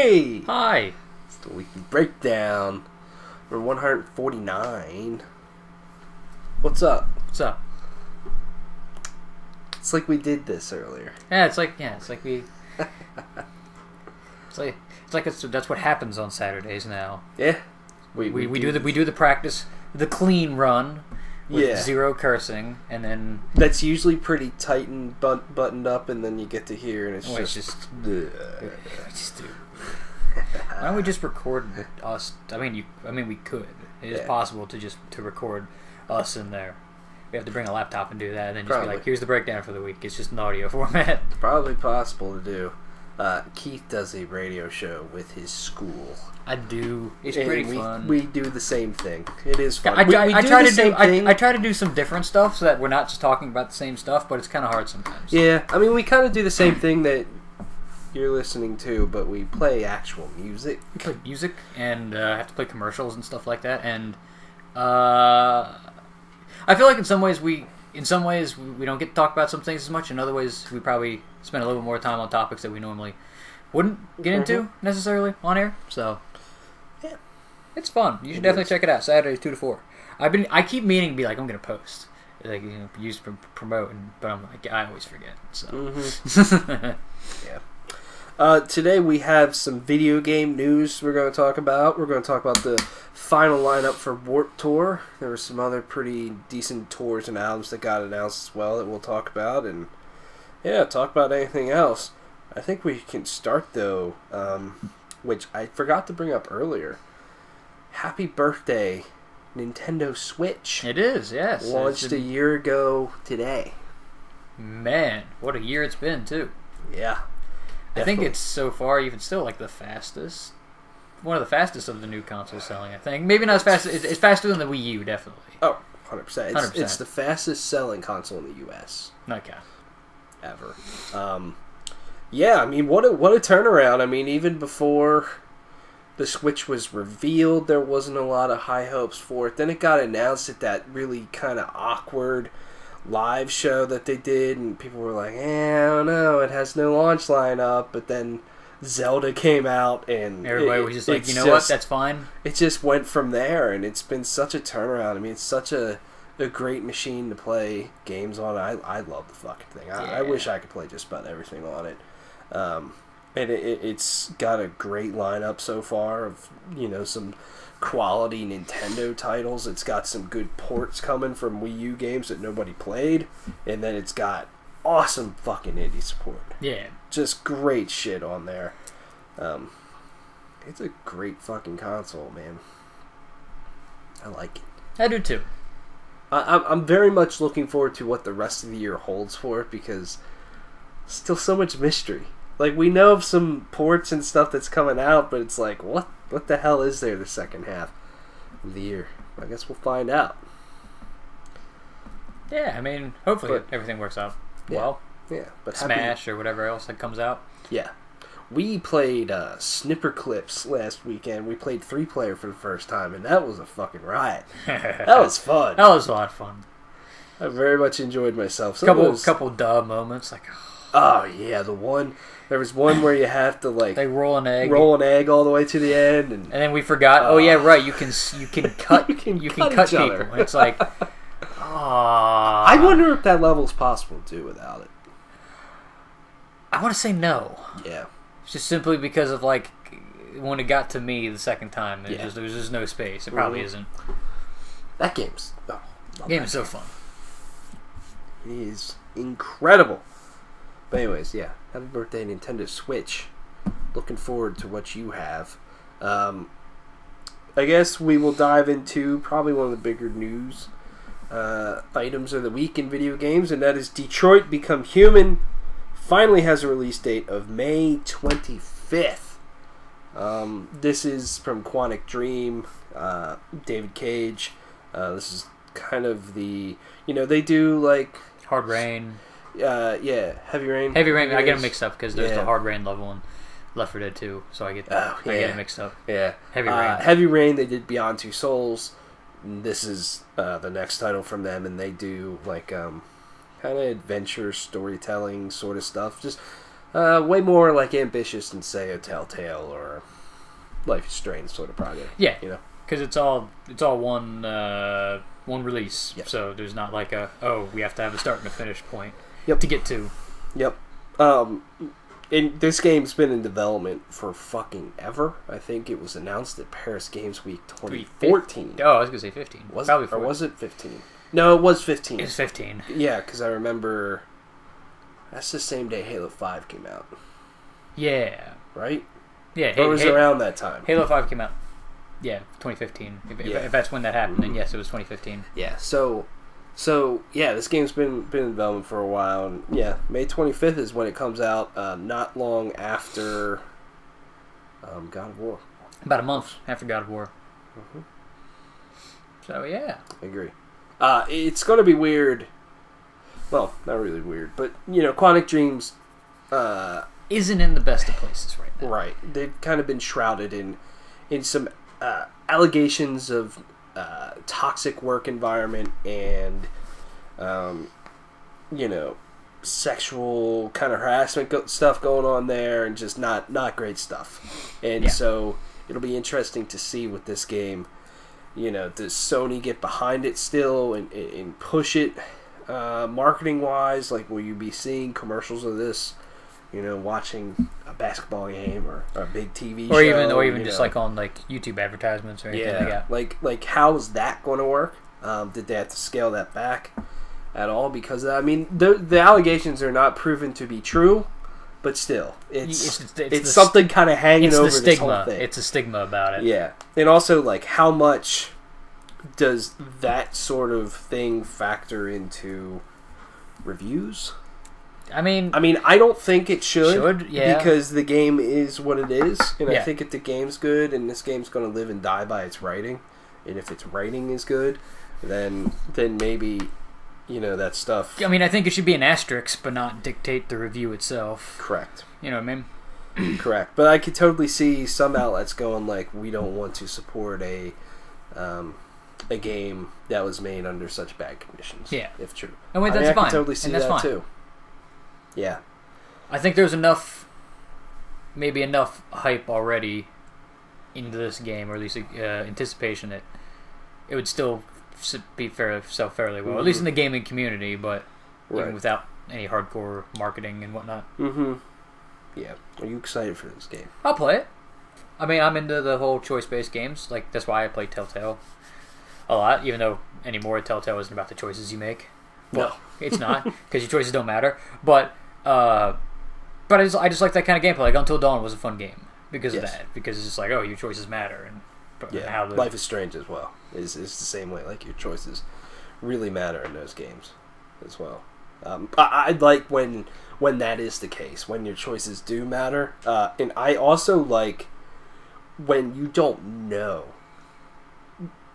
Hey! Hi! It's the weekly breakdown. We're 149. What's up? What's up? It's like we did this earlier. It's like we... that's what happens on Saturdays now. Yeah. We do the practice, the clean run with zero cursing, and then that's usually pretty tight and buttoned up, and then you get to here, and it's just why don't we just record with us? I mean, we could. It is possible to record us in there. We have to bring a laptop and do that, and then just be like, "Here's the breakdown for the week." It's just an audio format. It's probably possible to do. Keith does a radio show with his school. I do. It's pretty fun. We do the same thing. It is fun. I try to do some different stuff so that we're not just talking about the same stuff, but it's kind of hard sometimes. Yeah, I mean, we kind of do the same thing that you're listening to, but we play actual music. We play music and have to play commercials and stuff like that, and I feel like in some ways we don't get to talk about some things as much. In other ways, we probably spend a little bit more time on topics that we normally wouldn't get into necessarily on air. So, yeah, it's fun. You should definitely check it out. Saturdays 2 to 4. I keep meaning to be like, I'm gonna post, like, use to promote, but I'm like, I always forget. So, yeah. Today we have some video game news we're going to talk about. We're going to talk about the final lineup for Warped Tour. There were some other pretty decent tours and albums that got announced as well that we'll talk about. And, yeah, talk about anything else. I think we can start, though, which I forgot to bring up earlier. Happy birthday, Nintendo Switch. It is, yes. Launched a year ago today. Man, what a year it's been, too. Yeah. I think it's so far even still like the fastest, one of the fastest of the new consoles selling. I think maybe not as fast. It's faster than the Wii U, definitely. Oh, 100%. It's the fastest selling console in the U.S. Okay. Ever. Yeah, I mean, what a turnaround. I mean, even before the Switch was revealed, there wasn't a lot of high hopes for it. Then it got announced at that really kind of awkward live show that they did, and people were like, I don't know, it has no launch lineup. But then Zelda came out, and everybody was just like, you know what, that's fine. It just went from there, and it's been such a turnaround. I mean, it's such a great machine to play games on. I love the fucking thing. I wish I could play just about everything on it. And it's got a great lineup so far of, some quality Nintendo titles. It's got some good ports coming from Wii U games that nobody played, and then it's got awesome fucking indie support. Yeah, just great shit on there. It's a great fucking console, man. I like it. I do too. I'm very much looking forward to what the rest of the year holds for it, because still so much mystery. Like, we know of some ports and stuff that's coming out, but it's like, what the hell is there the second half of the year? I guess we'll find out. Yeah, I mean, hopefully everything works out well. Yeah, but Smash or whatever else that comes out. Yeah. We played Snipper Clips last weekend. We played 3-player for the first time, and that was a fucking riot. That was fun. That was a lot of fun. I very much enjoyed myself. Couple duh moments, like... Oh, yeah, there was one where you have to, like... They roll an egg all the way to the end. And then we forgot, oh yeah, right, you can cut you can cut people. And it's like... I wonder if that level's possible, too, without it. I want to say no. Yeah. Just simply because of, like, when it got to me the second time, there was just no space. It probably isn't. That game is so fun. It is incredible. But anyways, yeah. Happy birthday, Nintendo Switch. Looking forward to what you have. I guess we will dive into probably one of the bigger news items of the week in video games, and that is Detroit Become Human finally has a release date of May 25th. This is from Quantic Dream, David Cage. This is kind of the... they do, like... Hard Rain. Heavy Rain. Heavy Rain, I get them mixed up because there's the Hard Rain level in Left 4 Dead 2, so I get it mixed up. Yeah. Heavy Rain. Heavy Rain, they did Beyond Two Souls. This is the next title from them, and they do, like, kind of adventure storytelling sort of stuff. Just Way more like ambitious than say a Telltale or Life is Strange sort of project. Yeah, you know, because it's all one release. Yep. So there's not like we have to have a start and a finish point Yep. to get to. Yep. And this game's been in development for fucking ever. I think it was announced at Paris Games Week 2014. Oh, I was gonna say 15. Probably or was it 15? No, it was 15. It's 15. Yeah, because I remember that's the same day Halo 5 came out. Yeah. Right? Yeah. Or it was around that time. Halo 5 came out. Yeah, 2015. If that's when that happened, then yes, it was 2015. Yeah. So yeah, this game's been in development for a while, and yeah, May 25th is when it comes out. Not long after God of War. About a month after God of War. Mm-hmm. So yeah, I agree. It's going to be weird. Well, not really weird, but Quantic Dreams isn't in the best of places right now. Right. They've kind of been shrouded in some allegations of toxic work environment and sexual kind of harassment stuff going on there, and just not great stuff. And so it'll be interesting to see with this game. Does Sony get behind it still and push it marketing wise? Like, will you be seeing commercials of this? Watching a basketball game or a big TV show, or even just like on like YouTube advertisements or anything like that. Like how's that going to work? Did they have to scale that back at all? Because the allegations are not proven to be true, but still, it's something kind of hanging over this whole thing. It's a stigma about it. Yeah, and also like how much does that sort of thing factor into reviews? I don't think it should, because the game is what it is, and I think if the game's good, and this game's going to live and die by its writing, and if its writing is good, then maybe, that stuff. I think it should be an asterisk, but not dictate the review itself. Correct. You know what I mean? Correct. But I could totally see some outlets going like, we don't want to support a game that was made under such bad conditions. Yeah. If true. And that's fine. I could totally see that too. Yeah. I think there's maybe enough hype already into this game, or at least anticipation that it would still be sell fairly well, at least in the gaming community, but even without any hardcore marketing and whatnot. Mm-hmm. Yeah. Are you excited for this game? I'll play it. I'm into the whole choice-based games. Like, that's why I play Telltale a lot, even though anymore Telltale isn't about the choices you make. Well, no. It's not, because your choices don't matter. But I just like that kind of gameplay. Like Until Dawn was a fun game because of that. Because it's just like, your choices matter, and how Life is Strange as well is the same way. Like, your choices really matter in those games as well. I like when that is the case, when your choices do matter, and I also like when you don't know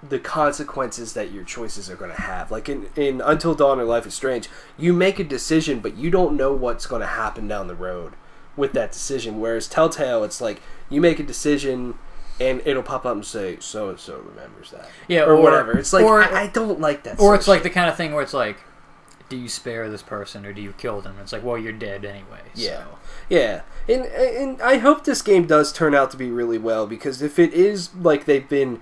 the consequences that your choices are going to have. Like in Until Dawn or Life is Strange, you make a decision, but you don't know what's going to happen down the road with that decision. Whereas Telltale, it's like you make a decision and it'll pop up and say, so-and-so remembers that. Yeah, or whatever. It's like, I don't like that. Or it's like the kind of thing where it's like, do you spare this person or do you kill them? It's like, well, you're dead anyway. Yeah. So. Yeah. And I hope this game does turn out to be really well, because if it is like they've been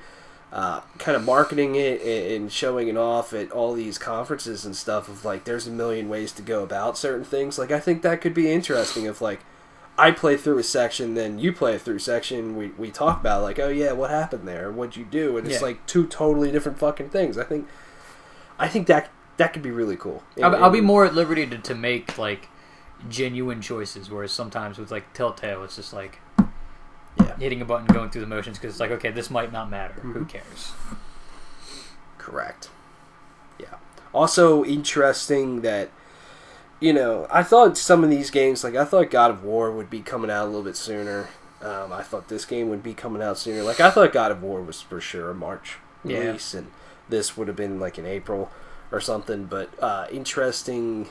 kind of marketing it and showing it off at all these conferences and stuff of like there's a million ways to go about certain things, like I think that could be interesting. If like I play through a section, then you play through a section, we talk about like, oh yeah, what happened there, what'd you do, and it's like two totally different fucking things. I think that could be really cool. I'll be more at liberty to make like genuine choices, whereas sometimes with like Telltale it's just like hitting a button, going through the motions, because it's like, okay, this might not matter. Mm-hmm. Who cares? Correct. Yeah. Also interesting that, I thought some of these games, like I thought God of War would be coming out a little bit sooner. I thought this game would be coming out sooner. Like I thought God of War was for sure a March release, and this would have been like in April or something. But interesting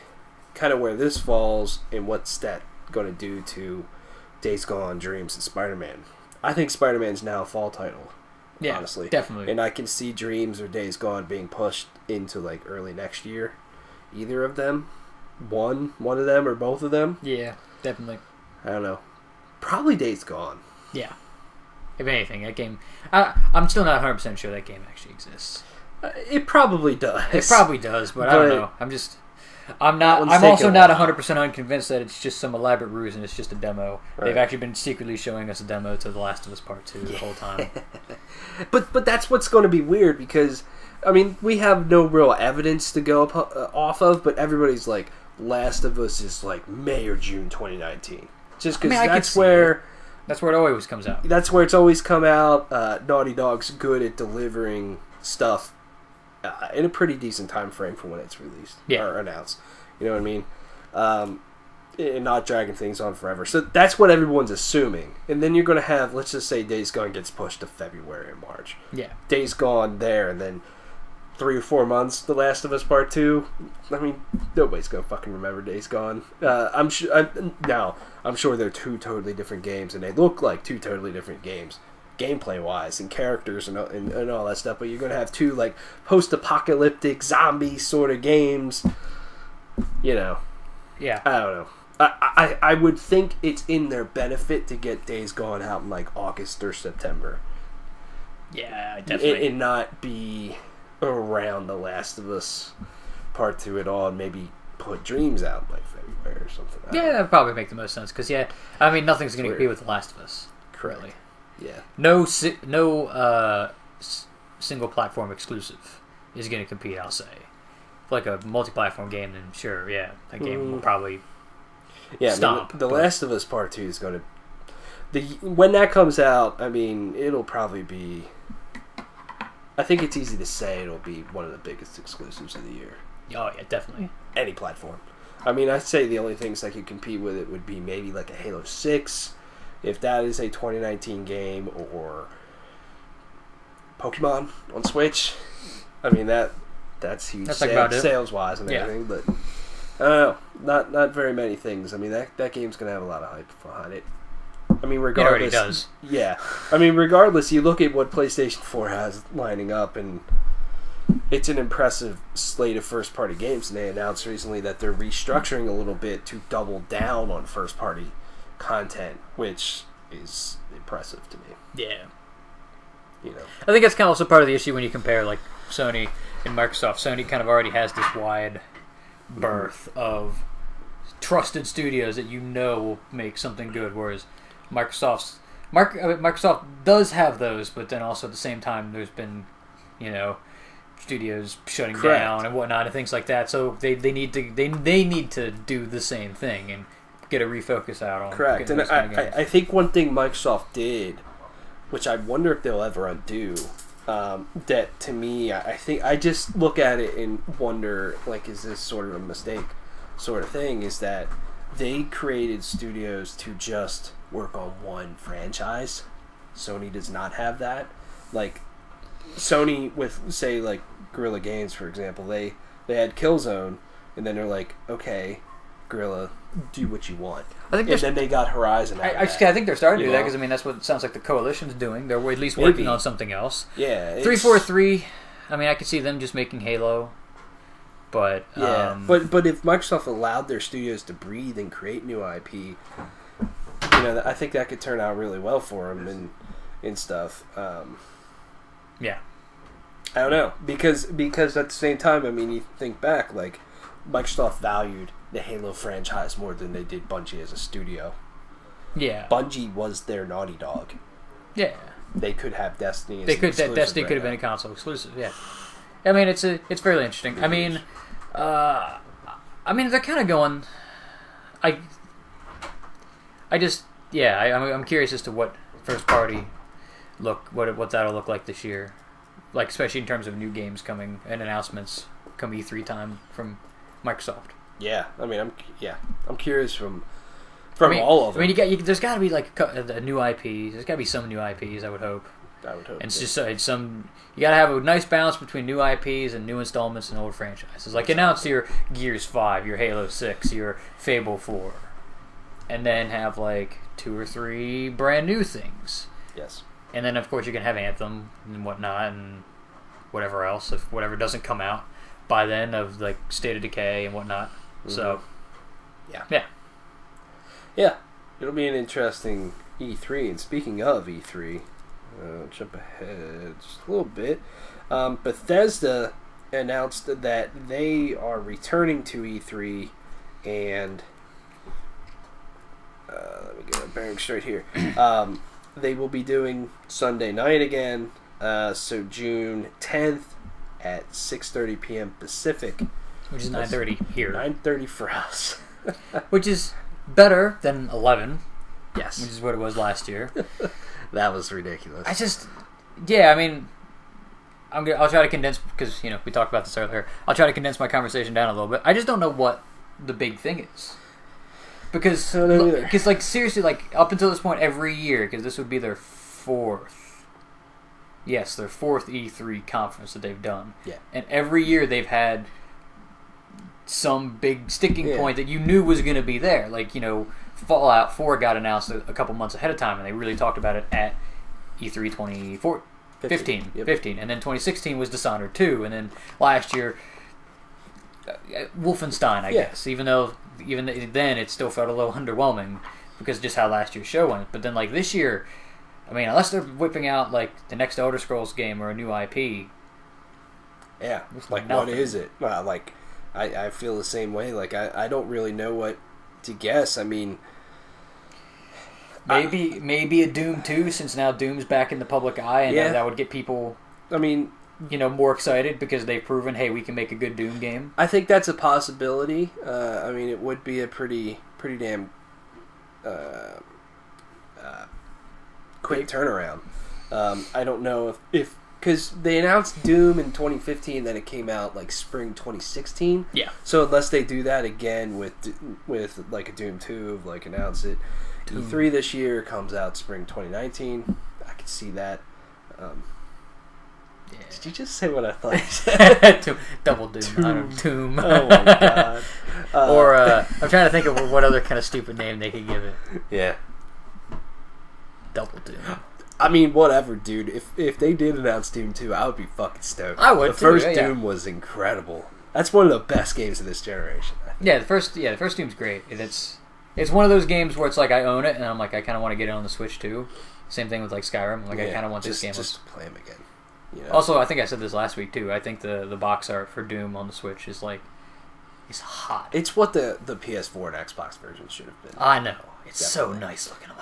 kind of where this falls and what's that going to do to Days Gone, Dreams, and Spider-Man. I think Spider-Man's now a fall title. Yeah, honestly, definitely. And I can see Dreams or Days Gone being pushed into like early next year. Either of them, one of them, or both of them. Yeah, definitely. I don't know. Probably Days Gone. Yeah. If anything, that game... I'm still not 100% sure that game actually exists. It probably does. It probably does, but I don't know. I'm also not 100% unconvinced that it's just some elaborate ruse and it's just a demo. Right. They've actually been secretly showing us a demo to The Last of Us Part 2 the whole time. But that's what's going to be weird because, I mean, we have no real evidence to go off of, but everybody's like, Last of Us is like May or June 2019. Just because that's where it always comes out. That's where it's always come out. Naughty Dog's good at delivering stuff in a pretty decent time frame for when it's released or announced. You know what I mean? And not dragging things on forever. So that's what everyone's assuming. And then you're going to have, let's just say Days Gone gets pushed to February and March. Yeah. Days Gone there, and then 3 or 4 months, The Last of Us Part 2. I mean, nobody's going to fucking remember Days Gone. I'm sure they're two totally different games, and they look like two totally different games, gameplay-wise, and characters and all that stuff, but you're going to have two, like, post-apocalyptic zombie sort of games. You know. Yeah. I don't know. I would think it's in their benefit to get Days Gone out in, like, August or September. Yeah, definitely. And not be around The Last of Us Part 2 at all, and maybe put Dreams out in, like, February or something. Yeah, that would probably make the most sense, because, I mean, nothing's going to compete with The Last of Us. Correct. Really. Yeah. No single platform exclusive is going to compete, I'll say. Like a multi-platform game, then sure, that game will probably stomp. I mean, the Last of Us Part 2 is going to... when that comes out, I mean, it'll probably be... I think it's easy to say it'll be one of the biggest exclusives of the year. Oh, yeah, definitely. Any platform. I mean, I'd say the only things that could compete with it would be maybe like a Halo 6, if that is a 2019 game, or Pokemon on Switch. I mean, that's huge sales-wise and everything, but I don't know. Not very many things. I mean, that game's going to have a lot of hype behind it. I mean, regardless... It already does. Yeah. I mean, regardless, you look at what PlayStation 4 has lining up, and it's an impressive slate of first-party games, and they announced recently that they're restructuring a little bit to double down on first-party content, which is impressive to me. Yeah. You know. I think that's kind of also part of the issue when you compare, like, Sony and Microsoft. Sony kind of already has this wide berth of trusted studios that you know will make something good, whereas Microsoft does have those, but then also at the same time there's been, studios shutting down and whatnot and things like that. So they need to do the same thing and get a refocus out on. Correct, and I think one thing Microsoft did, which I wonder if they'll ever undo. That to me, I think I just look at it and wonder, like, is this sort of a mistake sort of thing, is that they created studios to just work on one franchise. Sony does not have that. Like, Sony with, say, like, Guerrilla Games, for example, they had Killzone, and then they're like, okay, Guerrilla, do what you want. And then they got Horizon. I think they're starting to do that, because I mean that's what it sounds like the Coalition's doing. They're at least working on something else. Yeah, 343. I mean, I could see them just making Halo, but but if Microsoft allowed their studios to breathe and create new IP, I think that could turn out really well for them and stuff. Yeah, I don't know, because at the same time, I mean, you think back, like, Microsoft valued the Halo franchise more than they did Bungie as a studio. Yeah. Bungie was their Naughty Dog. Yeah. They could have Destiny as Destiny could have been a console exclusive, yeah. I mean, it's fairly interesting. I mean, they're kind of going... I'm curious as to what first party what that'll look like this year. Like, especially in terms of new games coming and announcements come E3 time from Microsoft. Yeah, I mean, I'm curious from all of them. I mean, there's got to be like a new IP. There's got to be some new IPs. I would hope. And it's just you got to have a nice balance between new IPs and new installments and old franchises. Like, announce your Gears 5, your Halo 6, your Fable 4, and then have like 2 or 3 brand new things. Yes. And then of course you can have Anthem and whatnot and whatever else, if whatever doesn't come out by then, of like State of Decay and whatnot. Mm-hmm. So, yeah. it'll be an interesting E3. And speaking of E3, jump ahead just a little bit. Bethesda announced that they are returning to E3, and let me get my bearings straight here. They will be doing Sunday night again, so June 10th at 6:30 p.m. Pacific. Which is 9:30 here. 9:30 for us. Which is better than 11. Yes. Which is what it was last year. That was ridiculous. I mean, I'll try to condense, because, we talked about this earlier. I'll try to condense my conversation down a little bit. I just don't know what the big thing is. Because, seriously, up until this point, every year, because this would be their fourth E3 conference that they've done. Yeah. And every year they've had some big sticking point that you knew was going to be there. Fallout 4 got announced a couple months ahead of time, and they really talked about it at E3 2015. Yep. 15. And then 2016 was Dishonored 2, and then last year, Wolfenstein, I guess. Even then, it still felt a little underwhelming because of just how last year's show went. But then, this year, I mean, unless they're whipping out, the next Elder Scrolls game or a new IP. Yeah. What is it? I feel the same way. I don't really know what to guess. I mean... Maybe a Doom 2, since now Doom's back in the public eye, and that would get people... I mean... more excited because they've proven, hey, we can make a good Doom game. I think that's a possibility. I mean, it would be a pretty damn quick turnaround. I don't know if because they announced Doom in 2015, then it came out spring 2016. Yeah. So unless they do that again with a Doom 2, announce it, E3 this year comes out spring 2019. I could see that. Yeah. Did you just say what I thought you said? Double Doom. Tomb. Oh my god. Or, I'm trying to think of what other kind of stupid name they could give it. Yeah. Double Doom. I mean, whatever, dude. If they did announce Doom 2, I would be fucking stoked. I would, The first Doom was incredible. That's one of the best games of this generation. Yeah, the first Doom's great. It's one of those games where it's I own it, and I'm I kind of want to get it on the Switch, too. Same thing with, Skyrim. I kind of want this game. Just play them again. Also, I think I said this last week too. I think the box art for Doom on the Switch is it's hot. It's what the PS4 and Xbox version should have been. I know. It's definitely so nice looking. I'm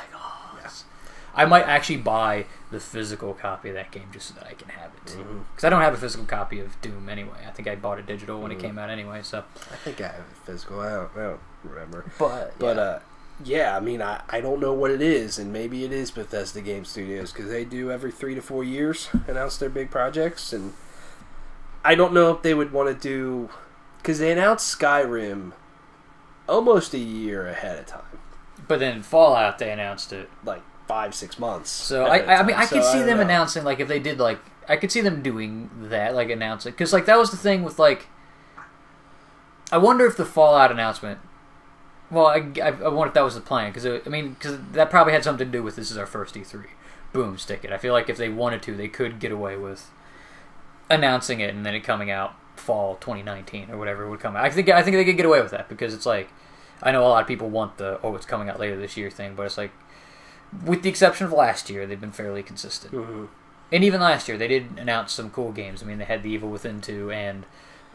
I might actually buy the physical copy of that game just so that I can have it. Because I don't have a physical copy of Doom anyway. I think I bought it digital when it came out anyway. So I think I have it physical. I don't remember. But I mean, I don't know what it is, and maybe it is Bethesda Game Studios, because they do every 3 to 4 years announce their big projects, and I don't know if they would want to do, because they announced Skyrim almost a year ahead of time. But then Fallout, they announced it 5-6 months. So I mean, I could see them announcing if they did I could see them doing that, announce it, because that was the thing with I wonder if the Fallout announcement. Well, I wonder if that was the plan, because that probably had something to do with this is our first E3. Boom, stick it. I feel like if they wanted to, they could get away with announcing it and then it coming out fall 2019 or whatever it would come out. I think they could get away with that, because it's I know a lot of people want the it's coming out later this year thing, but it's with the exception of last year, they've been fairly consistent. Mm-hmm. And even last year, they did announce some cool games. I mean, they had The Evil Within 2 and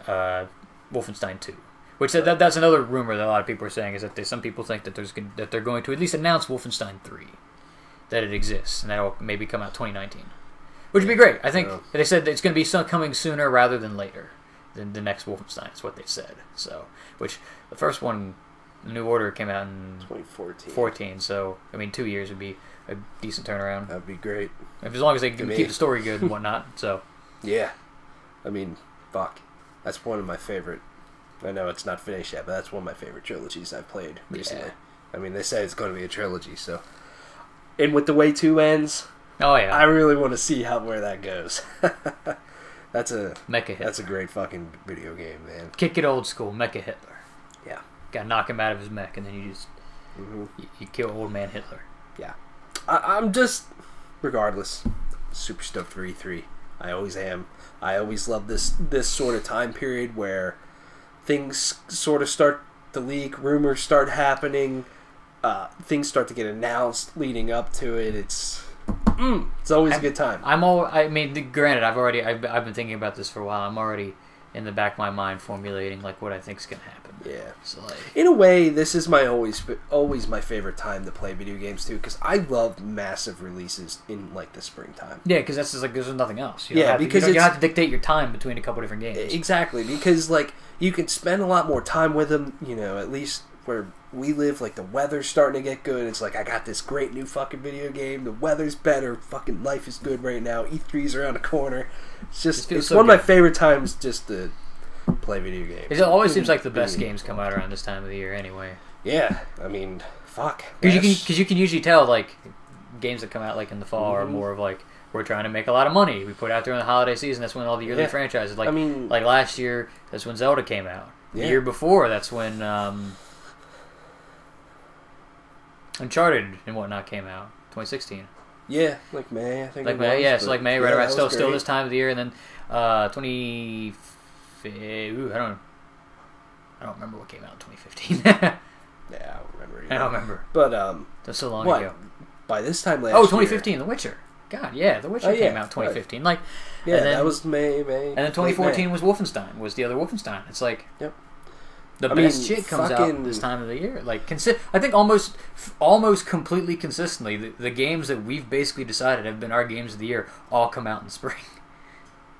Wolfenstein 2. Which that's another rumor that a lot of people are saying, is that some people think that they're going to at least announce Wolfenstein 3, that it exists, and that'll maybe come out 2019, which would be great. I think they said that it's going to be coming sooner rather than later than the next Wolfenstein. Is what they said. So, which the first one, The New Order, came out in 2014. So 2 years would be a decent turnaround. That'd be great. As long as they can keep the story good and whatnot. So yeah, fuck, that's one of my favorite. I know it's not finished yet, but that's one of my favorite trilogies I've played recently. Yeah. they say it's going to be a trilogy, so. And with the way 2 ends, I really want to see where that goes. That's a Mecha Hitler. That's a great fucking video game, man. Kick it old school, Mecha Hitler. Yeah. Gotta knock him out of his mech, and then you just you kill old man Hitler. Yeah. I'm just, regardless, super stoked for E3. I always am. I always love this sort of time period where things sort of start to leak, rumors start happening, things start to get announced leading up to it. It's always a good time. I mean, granted, I've been thinking about this for a while. I'm already in the back of my mind formulating like what I think's gonna happen. Yeah. So like, in a way, this is my always my favorite time to play video games too, because I love massive releases in like the springtime. Yeah, because that's just like there's nothing else. You because you don't have to dictate your time between a couple different games. Exactly, because like you can spend a lot more time with them. You know, at least where we live, like the weather's starting to get good. It's like I got this great new fucking video game. The weather's better. Fucking life is good right now. E3's around the corner. It's one of my favorite times just to play video games. It always seems like the best games come out around this time of the year, anyway. Yeah, I mean, fuck. Because you can usually tell like games that come out like in the fall are more of like we're trying to make a lot of money. We put out during the holiday season. That's when all the yearly franchises. Like like last year, that's when Zelda came out. The year before, that's when Uncharted and whatnot came out. 2016. Yeah, like May, I think. Like May, yeah. So like May, right around still this time of the year, and then 20. I don't remember what came out in 2015. Yeah, I don't remember either. I don't remember. But that's so long ago. By this time last year. 2015, The Witcher. God, yeah, The Witcher came out in 2015. Right. Like, yeah, and then, that was May. And then 2014 was Wolfenstein. Was the other Wolfenstein? It's like, the best shit comes out this time of the year. Like, I think almost completely consistently, the games that we've basically decided have been our games of the year all come out in spring.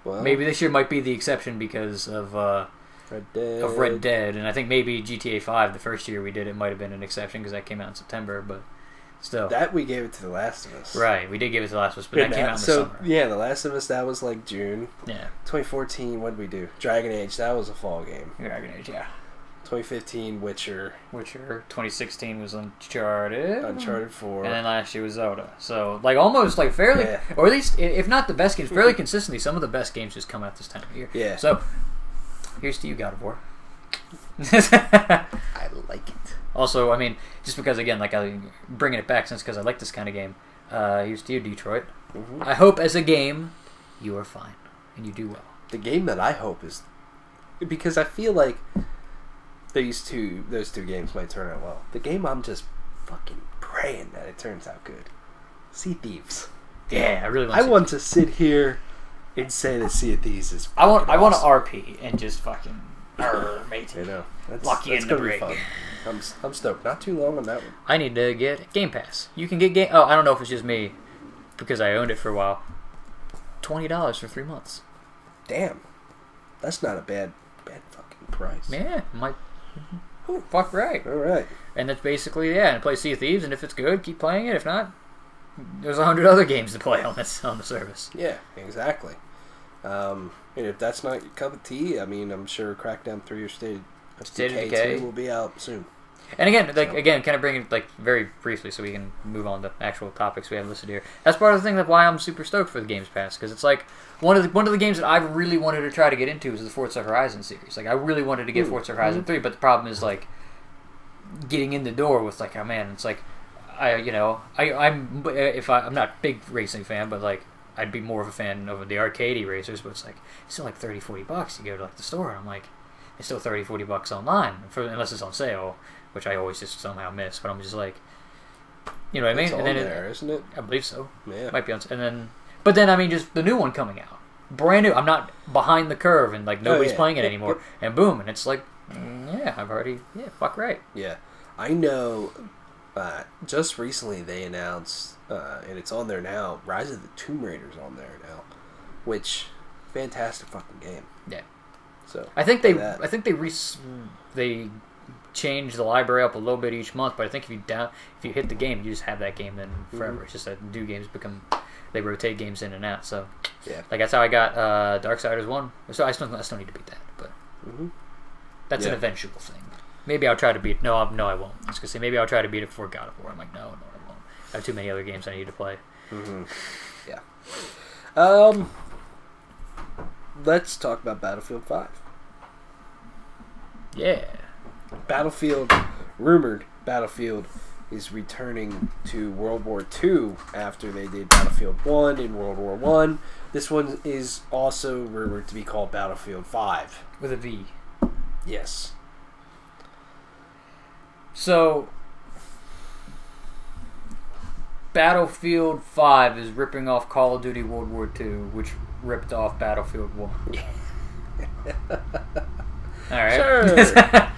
Well, maybe this year might be the exception because of Red Dead, and I think maybe GTA 5, the first year we did it, might have been an exception because that came out in September, but still. That we gave it to The Last of Us. Right, we did give it to The Last of Us, but that came out in the summer. Yeah, The Last of Us, that was like June. Yeah. 2014, what did we do? Dragon Age, that was a fall game. Dragon Age, yeah. 2015, Witcher. 2016 was Uncharted. Uncharted 4. And then last year was Zelda. So, like, almost, like, fairly, or at least, if not the best games, fairly consistently, some of the best games just come out this time of year. Yeah. So, here's to you, God of War. I like it. Also, I mean, just because, again, like, I'm bringing it back because I like this kind of game. Here's to you, Detroit. I hope as a game, you are fine. And you do well. The game that I hope is... Because I feel like... those two games might turn out well. The game I'm just fucking praying that it turns out good. Sea Thieves. Yeah, I really want to sit here and say that Sea of Thieves is I want to RP and just fucking mate. I know. Lock you in the brig. I'm stoked. Not too long on that one. I need to get Game Pass. You can get I don't know if it's just me because I owned it for a while. $20 for 3 months. Damn. That's not a bad fucking price. Yeah, might. Fuck right. All right. And that's basically and play Sea of Thieves, and if it's good, keep playing it. If not, there's 100 other games to play on the service. Yeah, exactly. And if that's not your cup of tea, I mean, I'm sure Crackdown 3 or State of Decay 2 will be out soon. And again, kind of bring it like very briefly so we can move on to actual topics we have listed here. That's part of the thing that's why I'm super stoked for the Games Pass, because it's like one of the games that I really wanted to try to get into is the Forza Horizon series. Like I really wanted to get Forza Horizon 3, but the problem is like getting in the door with like, oh man, it's like I'm not a big racing fan, but like I'd be more of a fan of the arcadey racers, but it's like it's still like $30-$40. You go to like the store and I'm like, it's still $30-$40 online unless it's on sale, which I always just somehow miss. But I'm just like, you know what I mean? It's and then there, isn't it? I believe so. Yeah. Might be on. But then I mean, just the new one coming out, brand new. I'm not behind the curve, and like nobody's playing it anymore. And boom, and it's like, fuck right. Yeah, I know. Just recently they announced, and it's on there now. Rise of the Tomb Raider's on there now, which fantastic fucking game. Yeah. So I think they change the library up a little bit each month, but I think if you hit the game, you just have that game then forever. It's just that new games they rotate games in and out. So like that's how I got Darksiders 1. So I still need to beat that, but that's an eventual thing. Maybe I'll try to beat. No, I won't. I was gonna say maybe I'll try to beat it before God of War. I'm like, no, I won't. I have too many other games I need to play. Yeah. Let's talk about Battlefield 5. Yeah. Rumored Battlefield is returning to World War II after they did Battlefield 1 in World War 1. This one is also rumored to be called Battlefield 5. With a V. Yes. So, Battlefield V is ripping off Call of Duty World War II, which ripped off Battlefield 1. Alright. Sure.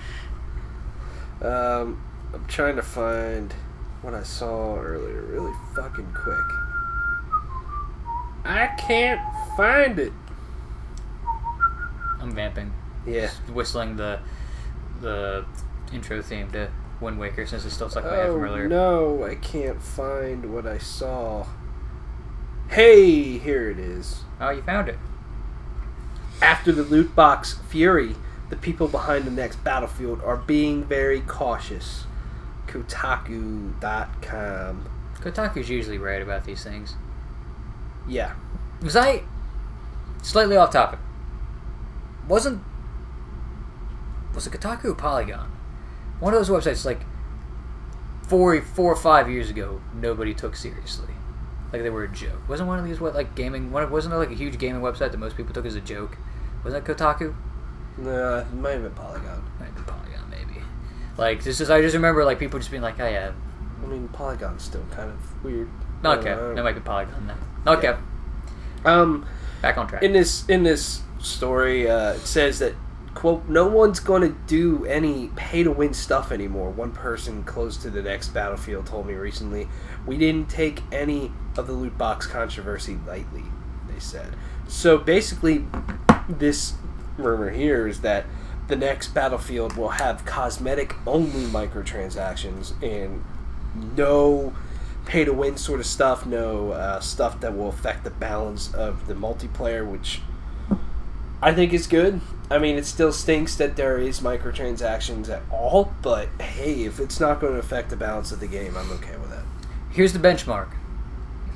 I'm trying to find what I saw earlier really fucking quick. I can't find it. I'm vamping. Yeah. Just whistling the intro theme to Wind Waker since it's still stuck in my head from earlier. No, I can't find what I saw. Hey, here it is. Oh, you found it. After the loot box fury, the people behind the next Battlefield are being very cautious. Kotaku.com. Kotaku's usually right about these things. Yeah. Was I slightly off topic? Was it Kotaku or Polygon? One of those websites, like 4 or 5 years ago, nobody took seriously. Like they were a joke. Wasn't one of these gaming? Wasn't there like a huge gaming website that most people took as a joke? Was that Kotaku? No, it might have been Polygon. Might have been Polygon, maybe. Like I just remember like people just being like, "Oh yeah." I mean, Polygon's still kind of weird. Okay, that might be Polygon then. Okay. Yeah. Back on track. In this story, it says that, quote, no one's going to do any pay-to-win stuff anymore. One person close to the next Battlefield told me recently. We didn't take any of the loot box controversy lightly, they said. So basically, this rumor here is that the next Battlefield will have cosmetic-only microtransactions and no pay-to-win sort of stuff, no stuff that will affect the balance of the multiplayer, which I think is good. I mean, it still stinks that there is microtransactions at all, but hey, if it's not going to affect the balance of the game, I'm okay with that. Here's the benchmark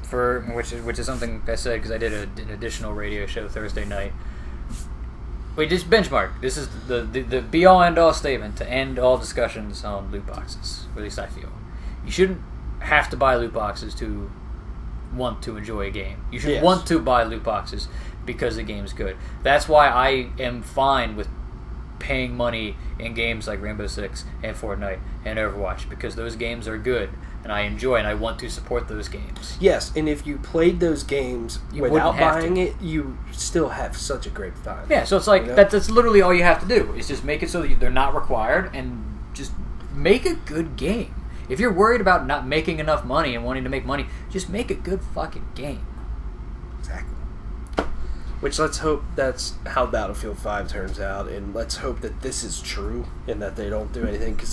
for which is something I said because I did an additional radio show Thursday night. Wait, just benchmark. This is the be-all, end-all statement to end all discussions on loot boxes. Or at least I feel. You shouldn't have to buy loot boxes to want to enjoy a game. You should want to buy loot boxes because the game's good. That's why I am fine with paying money in games like Rainbow Six and Fortnite and Overwatch because those games are good and I enjoy and I want to support those games. Yes, and if you played those games without buying it, you still have such a great time. Yeah, so it's like that's literally all you have to do is just make it so that they're not required and just make a good game. If you're worried about not making enough money and wanting to make money, just make a good fucking game. Exactly. Which let's hope that's how Battlefield V turns out, and let's hope that this is true and that they don't do anything, because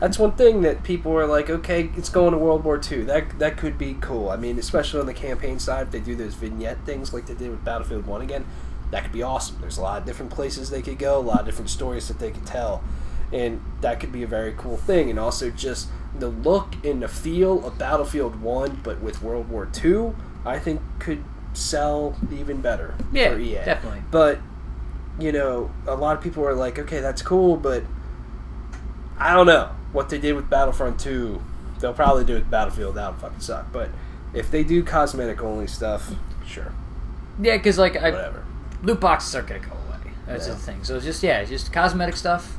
that's one thing that people are like, okay, it's going to World War II. That could be cool. I mean, especially on the campaign side, if they do those vignette things like they did with Battlefield 1 again, that could be awesome. There's a lot of different places they could go, a lot of different stories that they could tell, and that could be a very cool thing. And also just the look and the feel of Battlefield 1, but with World War II, I think could sell even better for EA. Definitely. But, you know, a lot of people are like, okay, that's cool, but I don't know. What they did with Battlefront 2, they'll probably do with Battlefield. That would fucking suck. But if they do cosmetic-only stuff, sure. Yeah, because, like, whatever. Loot boxes are going to go away. That's the thing. So it's just cosmetic stuff,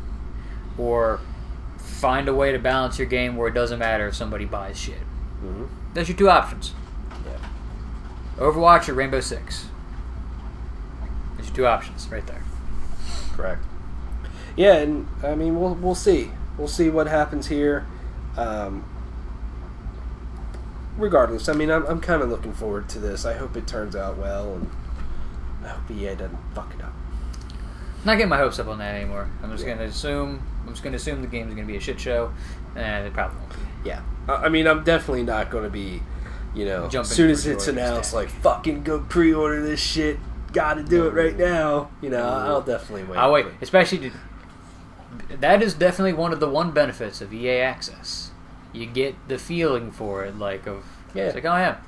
or find a way to balance your game where it doesn't matter if somebody buys shit. Mm-hmm. That's your two options. Yeah. Overwatch or Rainbow Six. There's your two options right there. Correct. Yeah, and I mean we'll see. We'll see what happens here. Regardless, I mean I'm kind of looking forward to this. I hope it turns out well, and I hope EA doesn't fuck it up. Not getting my hopes up on that anymore. I'm just gonna assume the game's gonna be a shit show, and it probably won't be. Yeah, I mean I'm definitely not going to be, you know, as soon as it's announced, like fucking go pre-order this shit. Got to do it right now. You know, I'll definitely wait. I'll wait, especially that is definitely one of the benefits of EA Access. You get the feeling for it, like it's like, oh yeah.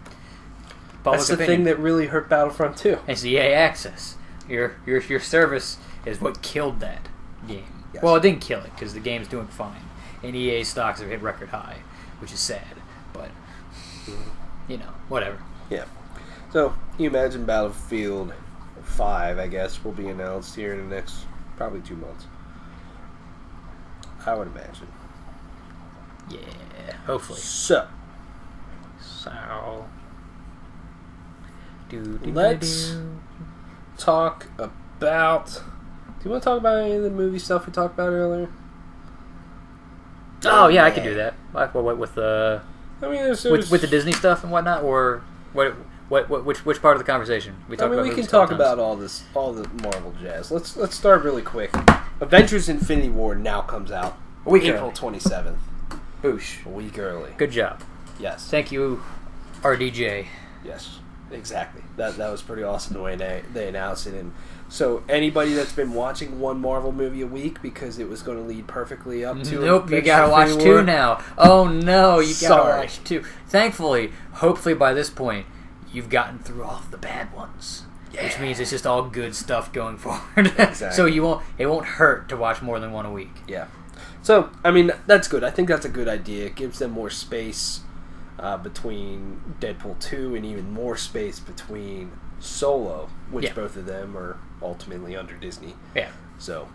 That's the thing that really hurt Battlefront 2. It's EA Access. Your service is what killed that game. Yes. Well, it didn't kill it because the game's doing fine, and EA stocks have hit record high, which is sad. But you know, whatever. Yeah. So you imagine Battlefield V, I guess, will be announced here in the next probably 2 months. I would imagine. Yeah, hopefully. So So, let's talk about. Do you want to talk about any of the movie stuff we talked about earlier? Oh yeah, I could do that. With the I mean, with the Disney stuff and whatnot, or which part of the conversation we talk about? We can talk about all the Marvel jazz. Let's start really quick. Avengers Infinity War now comes out April 27th. Boosh. A week early. Good job. Yes. Thank you, RDJ. Yes, exactly. That was pretty awesome the way they announced it. And so anybody that's been watching one Marvel movie a week because it was going to lead perfectly up to nope, you gotta watch two now. Oh no, you gotta watch two. Thankfully, hopefully by this point, you've gotten through all of the bad ones. Yeah. Which means it's just all good stuff going forward. Exactly. So it won't hurt to watch more than one a week. Yeah. So, I mean, that's good. I think that's a good idea. It gives them more space between Deadpool 2 and even more space between Solo, which both of them are ultimately under Disney. Yeah. So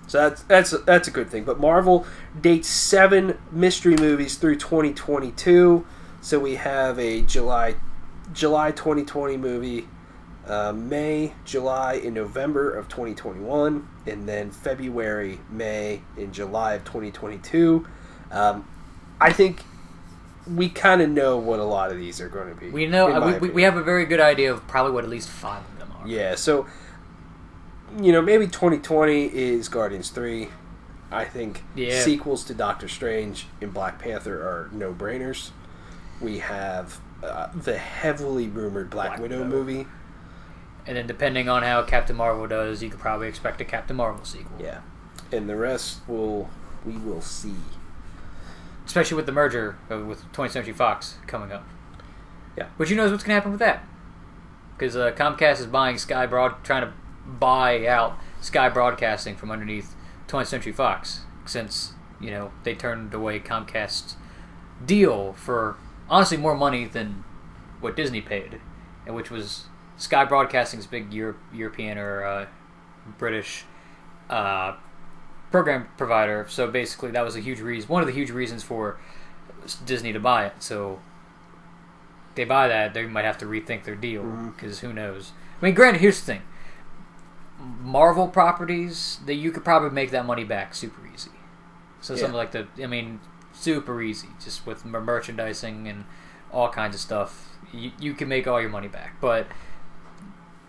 that's a good thing. But Marvel dates 7 mystery movies through 2022. So we have a July 2020 movie, May, July, and November of 2021, and then February, May, and July of 2022. I think we kind of know what a lot of these are going to be. We know we have a very good idea of probably what at least 5 of them are. Yeah, so maybe 2020 is Guardians 3. I think sequels to Doctor Strange and Black Panther are no-brainers. We have the heavily rumored Black Widow movie. And then depending on how Captain Marvel does, you could probably expect a Captain Marvel sequel. Yeah. And the rest we will see. Especially with the merger with 20th Century Fox coming up. Yeah. But who knows what's going to happen with that? Because Comcast is buying trying to buy out Sky Broadcasting from underneath 20th Century Fox, since they turned away Comcast's deal for honestly more money than what Disney paid, and which was Sky Broadcasting's big European or British program provider. So basically, that was one of the huge reasons for Disney to buy it. So they buy that, they might have to rethink their deal, because who knows? I mean, granted, here's the thing: Marvel properties, that you could probably make that money back super easy. So something like super easy, just with merchandising and all kinds of stuff. You can make all your money back, but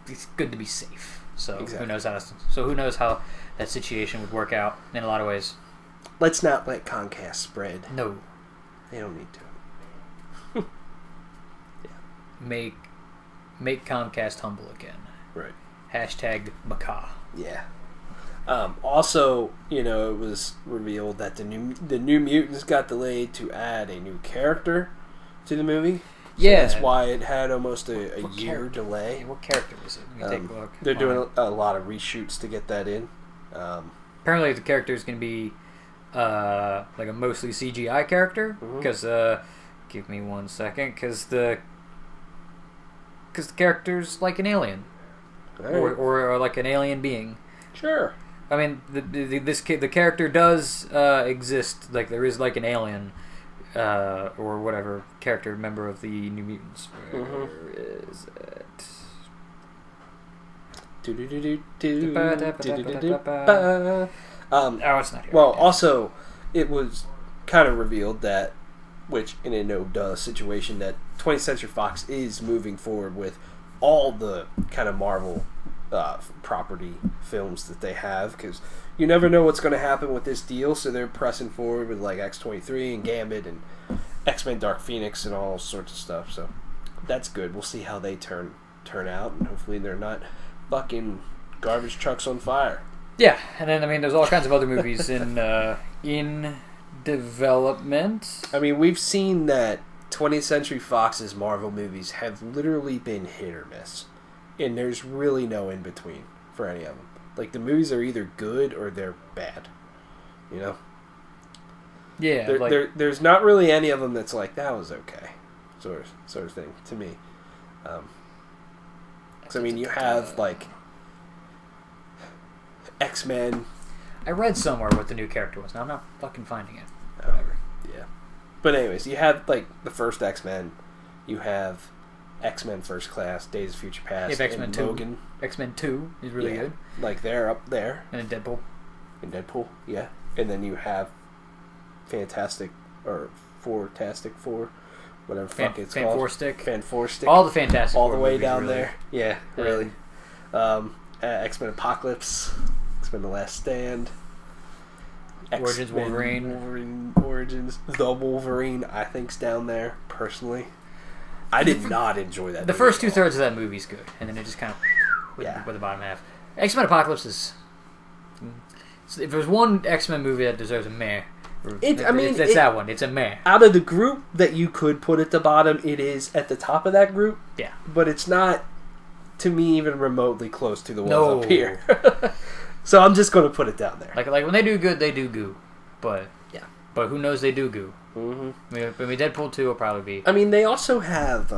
it's good to be safe. So who knows how that situation would work out in a lot of ways. Let's not let Comcast spread. No, they don't need to. Make Comcast humble again. Right. # Macaw. Yeah. Also, it was revealed that the New Mutants got delayed to add a new character to the movie. So that's why it had almost a year delay. What character was it? Let me take a look. They're doing a lot of reshoots to get that in. Apparently, the character is going to be like a mostly CGI character. Because give me 1 second. Because the character's like an alien, or like an alien being. Sure. I mean, the character does exist. Like there is like an alien. Or whatever character member of the New Mutants. Where is it? It's not here. Well, also, it was kind of revealed that, which in a no-duh situation, that 20th Century Fox is moving forward with all the kind of Marvel property films that they have, because you never know what's going to happen with this deal, so they're pressing forward with like X-23 and Gambit and X-Men Dark Phoenix and all sorts of stuff, so that's good. We'll see how they turn out, and hopefully they're not fucking garbage trucks on fire. Yeah, and then there's all kinds of other movies in development. I mean, we've seen that 20th Century Fox's Marvel movies have literally been hit or miss, and there's really no in between for any of them. Like, the movies are either good or they're bad, Yeah, there's not really any of them that's like, that was okay, sort of thing to me. So you have like X-Men. I read somewhere what the new character was. Now I'm not fucking finding it. Whatever. Yeah. But anyways, you had like the first X-Men, You have X-Men First Class, Days of Future Past, You have X-Men and 2. Logan. X-Men 2 is really good. Like, they're up there. And then Deadpool. In Deadpool, yeah. And then you have Fantastic Four, whatever fuck it's called. Fan-4-Stick. All the Fantastic all Four the way movies, down really. there. Yeah, really. X-Men Apocalypse, X-Men The Last Stand, Origins Wolverine Origins. The Wolverine, I think's down there, personally. I did not enjoy that The movie first at all. 2/3 of that movie's good, and then it just kind of with the bottom half. X-Men Apocalypse is... If there's one X-Men movie that deserves a meh, it's that one. It's a meh. Out of the group that you could put at the bottom, it is at the top of that group. Yeah. But it's not, to me, even remotely close to the ones up here. No. So I'm just going to put it down there. Like when they do good, they do goo. But yeah. But who knows they do goo. Mm-hmm. I mean, Deadpool 2 will probably be... I mean, they also have,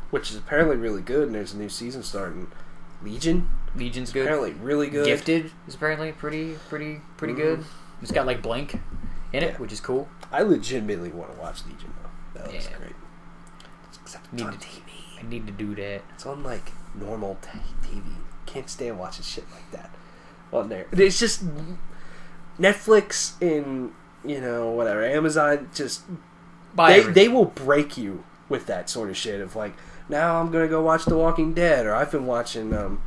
which is apparently really good, and there's a new season starting, Legion. Legion's good. Apparently really good. Gifted is apparently pretty good. It's got like Blank in it, which is cool. I legitimately want to watch Legion though. That looks great. Except it's on TV. I need to do that. It's on like normal TV. Can't stand watching shit like that on there. It's just Netflix and whatever Amazon just they will break you with that sort of shit of like, now I'm gonna go watch The Walking Dead, or I've been watching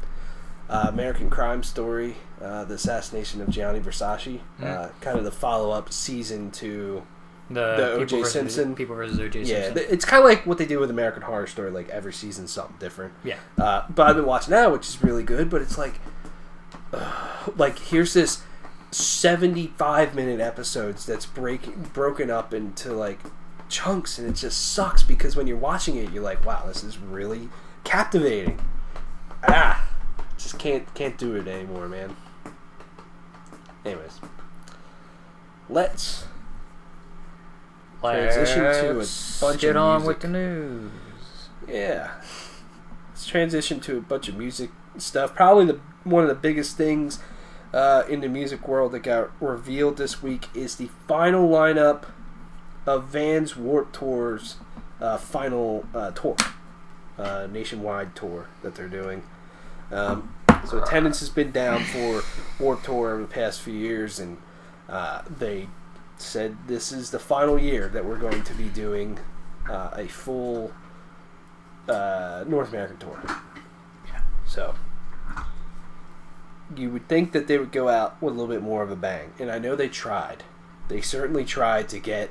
American Crime Story, the assassination of Gianni Versace, kind of the follow-up season to the O.J. Simpson. People versus O.J. Simpson. Yeah, it's kind of like what they do with American Horror Story, like every season's something different. Yeah. But I've been watching that, which is really good, but it's like here's this 75-minute episodes that's broken up into like chunks, and it just sucks because when you're watching it, you're like, wow, this is really captivating. Just can't do it anymore, man. Anyways, let's transition to a bunch get of on music. with the news. Yeah, let's transition to a bunch of music stuff. Probably one of the biggest things in the music world that got revealed this week is the final lineup of Vans Warped Tour's final tour, nationwide tour that they're doing. So attendance has been down for Warped Tour over the past few years, and they said this is the final year that we're going to be doing a full North American tour. Yeah. So you would think that they would go out with a little bit more of a bang, and I know they tried. They certainly tried to get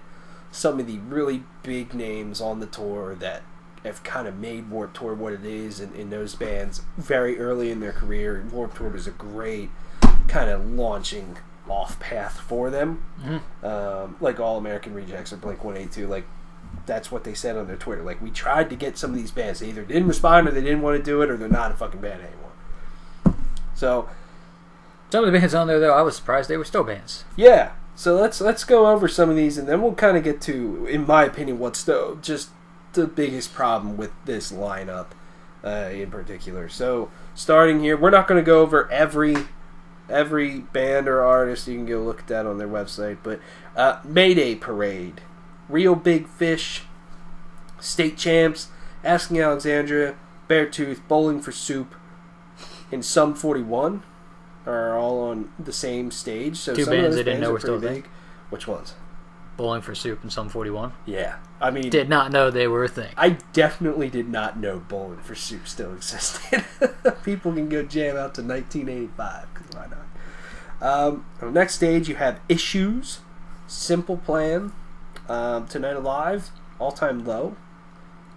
some of the really big names on the tour that have kind of made Warped Tour what it is, and those bands very early in their career. Warped Tour was a great kind of launching off path for them. Mm-hmm. Like All American Rejects or Blink-182, like that's what they said on their Twitter. Like, we tried to get some of these bands. They either didn't respond, or they didn't want to do it, or they're not a fucking band anymore. So some of the bands on there, though, I was surprised they were still bands. Yeah. So let's go over some of these, and then we'll kind of get to, in my opinion, what's just the biggest problem with this lineup in particular. So starting here, we're not going to go over every band or artist. You can go look at that on their website. But Mayday Parade, Real Big Fish, State Champs, Asking Alexandria, Beartooth, Bowling for Soup, and Sum 41 are all on the same stage. So two some bands of those I didn't know were still pretty big. Which ones? Bowling for Soup and Sum 41. Yeah, I mean, Did not know they were a thing. I definitely did not know Bowling for Soup still existed. People can go jam out to 1985, because why not? On the next stage, you have Issues, Simple Plan, Tonight Alive, All Time Low,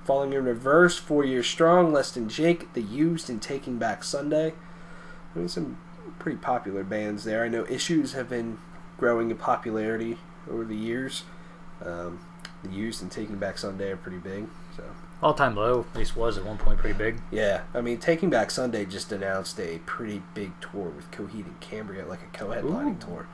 Falling in Reverse, 4 Years Strong, Less Than Jake, The Used, and Taking Back Sunday. I mean, some pretty popular bands there. I know Issues have been growing in popularity over the years. The Used and Taking Back Sunday are pretty big. So All Time Low, at least was at one point pretty big. yeah, I mean, Taking Back Sunday just announced a pretty big tour with Coheed and Cambria, like a co-headlining tour.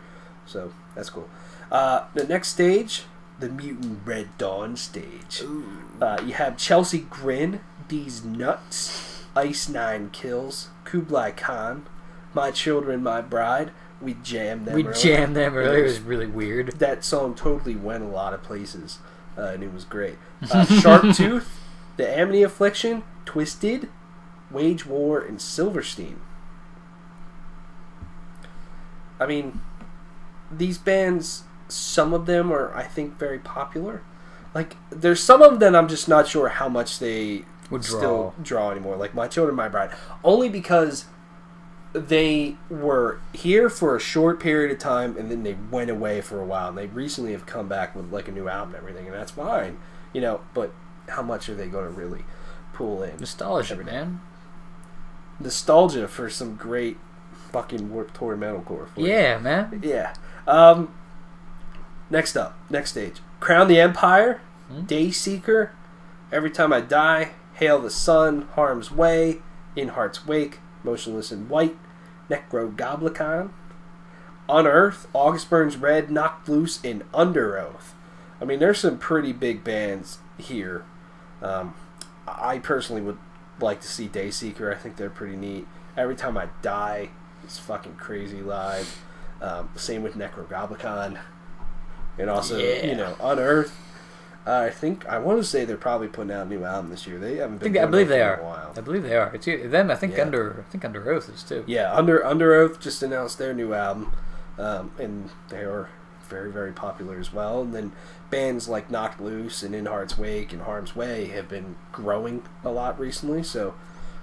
So that's cool. The next stage, the Mutant Red Dawn stage. You have Chelsea Grin, These Nuts, Ice Nine Kills, Kublai Khan, My Children, My Bride. We jammed them earlier. It was really weird. That song totally went a lot of places, and it was great. Sharp Tooth, The Amity Affliction, Twisted, Wage War, and Silverstein. I mean, these bands, some of them are, I think, very popular. Like, there's some of them I'm just not sure how much they would still draw anymore. Like, My Children, My Bride. Only because they were here for a short period of time, and then they went away for a while. And they recently have come back with, like, a new album and everything, and that's fine. You know, but how much are they going to really pull in? Nostalgia, man. Nostalgia for some great fucking Warped Tour metalcore. Yeah, man. Yeah. Next stage. Crown the Empire, Dayseeker, Every Time I Die, Hail the Sun, Harm's Way, In Heart's Wake, Motionless in White, Necrogoblicon, Unearth, August Burns Red, Knocked Loose, and Under Oath. I mean, there's some pretty big bands here. I personally would like to see Dayseeker. I think they're pretty neat. Every Time I Die, it's fucking crazy live. Same with Necrogoblicon. And also, you know, Unearth. I want to say they're probably putting out a new album this year. They haven't been. I believe they are. A while. I believe they are. It's them. I think Under Oath is too. Yeah, Under Oath just announced their new album, and they are very, very popular as well. And then bands like Knocked Loose and In Heart's Wake and Harm's Way have been growing a lot recently, so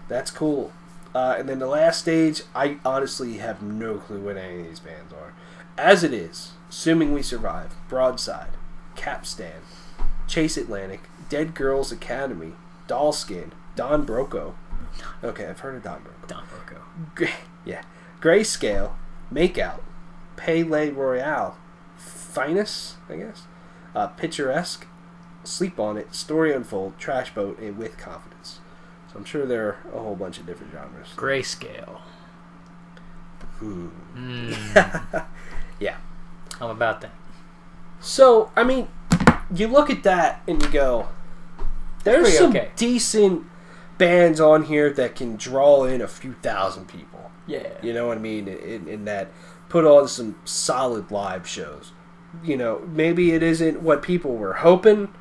that's cool. And then the last stage, I honestly have no clue what any of these bands are. As it is, Assuming We Survive, Broadside, Capstan, Chase Atlantic, Dead Girls Academy, Dollskin, Don Broco. Okay, I've heard of Don Broco. Don Broco. Yeah. Grayscale, Makeout, Pele Royale, Finest, I guess, Picturesque, Sleep On It, Story Unfold, Trash Boat, and With Confidence. So I'm sure there are a whole bunch of different genres. Grayscale. Yeah. How about that? So, I mean, you look at that and you go, there's some decent bands on here that can draw in a few thousand people. Yeah. You know what I mean? In that, put on some solid live shows. You know, maybe it isn't what people were hoping,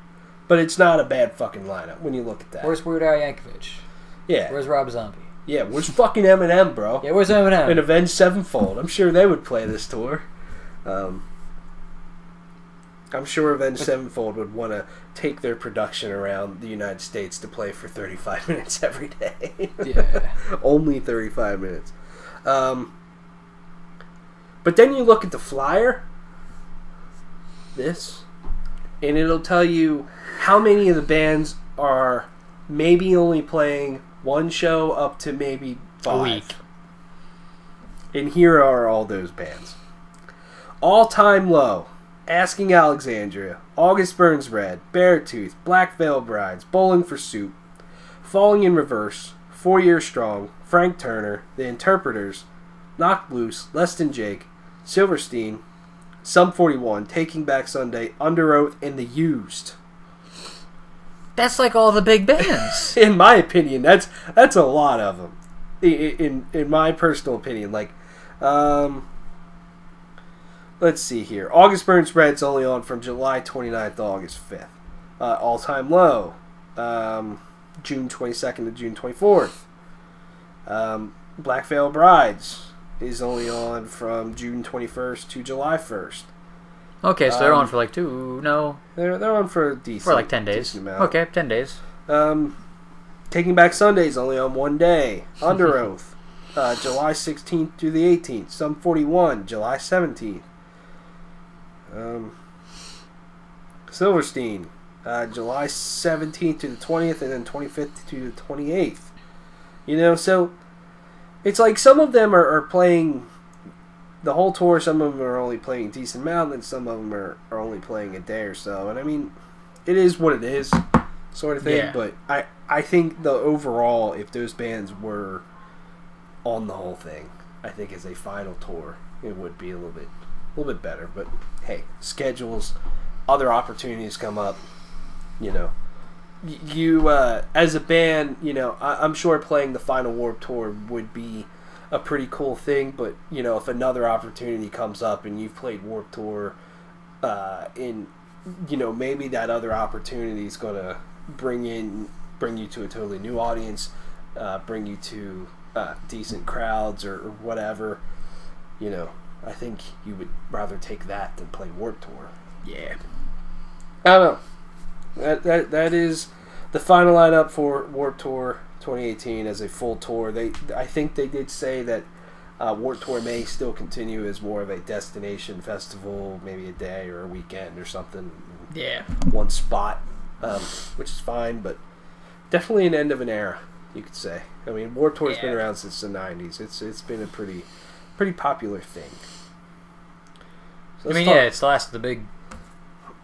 but it's not a bad fucking lineup when you look at that. Where's Weird Al Yankovic? Yeah. Where's Rob Zombie? Yeah, where's fucking Eminem, bro? Yeah, where's Eminem? And Avenged Sevenfold. I'm sure they would play this tour. I'm sure Avenged Sevenfold would want to take their production around the United States to play for 35 minutes every day. Yeah. Only 35 minutes. But then you look at the flyer, and it'll tell you how many of the bands are maybe only playing one show up to maybe 5. A week. And here are all those bands. All Time Low, Asking Alexandria, August Burns Red, Beartooth, Black Veil Brides, Bowling for Soup, Falling in Reverse, 4 Year Strong, Frank Turner, The Interpreters, Knocked Loose, Less Than Jake, Silverstein, Sum 41, Taking Back Sunday, Under Oath, and The Used. That's like all the big bands. In my opinion, that's a lot of them. In my personal opinion, like, let's see here. August Burns Red's only on from July 29th to August 5th. All Time Low, June 22nd to June 24th. Black Veil Brides is only on from June 21st to July 1st. Okay, so they're on for like 2, no? They're on for a decent for like 10 days. Amount. Okay, 10 days. Taking Back Sunday's only on 1 day. Under Oath, July 16th to the 18th. Sum 41, July 17th. Silverstein, July 17th to the 20th, and then 25th to the 28th. You know, so it's like some of them are playing the whole tour, some of them are only playing a decent amount, and some of them are only playing a day or so. And I mean, it is what it is, sort of thing. Yeah. But I think the overall, if those bands were on the whole thing, I think as a final tour, it would be a little bit better. But hey, schedules, other opportunities come up. You know, you as a band, you know, I'm sure playing the final Warped Tour would be a pretty cool thing. But you know, if another opportunity comes up and you've played Warped Tour, you know, maybe that other opportunity is gonna bring in bring you to a totally new audience, bring you to decent crowds or whatever, I think you would rather take that than play Warped Tour. Yeah. I don't know. That is the final lineup for Warped Tour 2018 as a full tour. I think they did say that Warped Tour may still continue as more of a destination festival, maybe a day or a weekend or something. Yeah. One spot, which is fine, but definitely an end of an era, you could say. I mean, Warped Tour's been around since the 90s. It's been a pretty popular thing. So it's the last of the big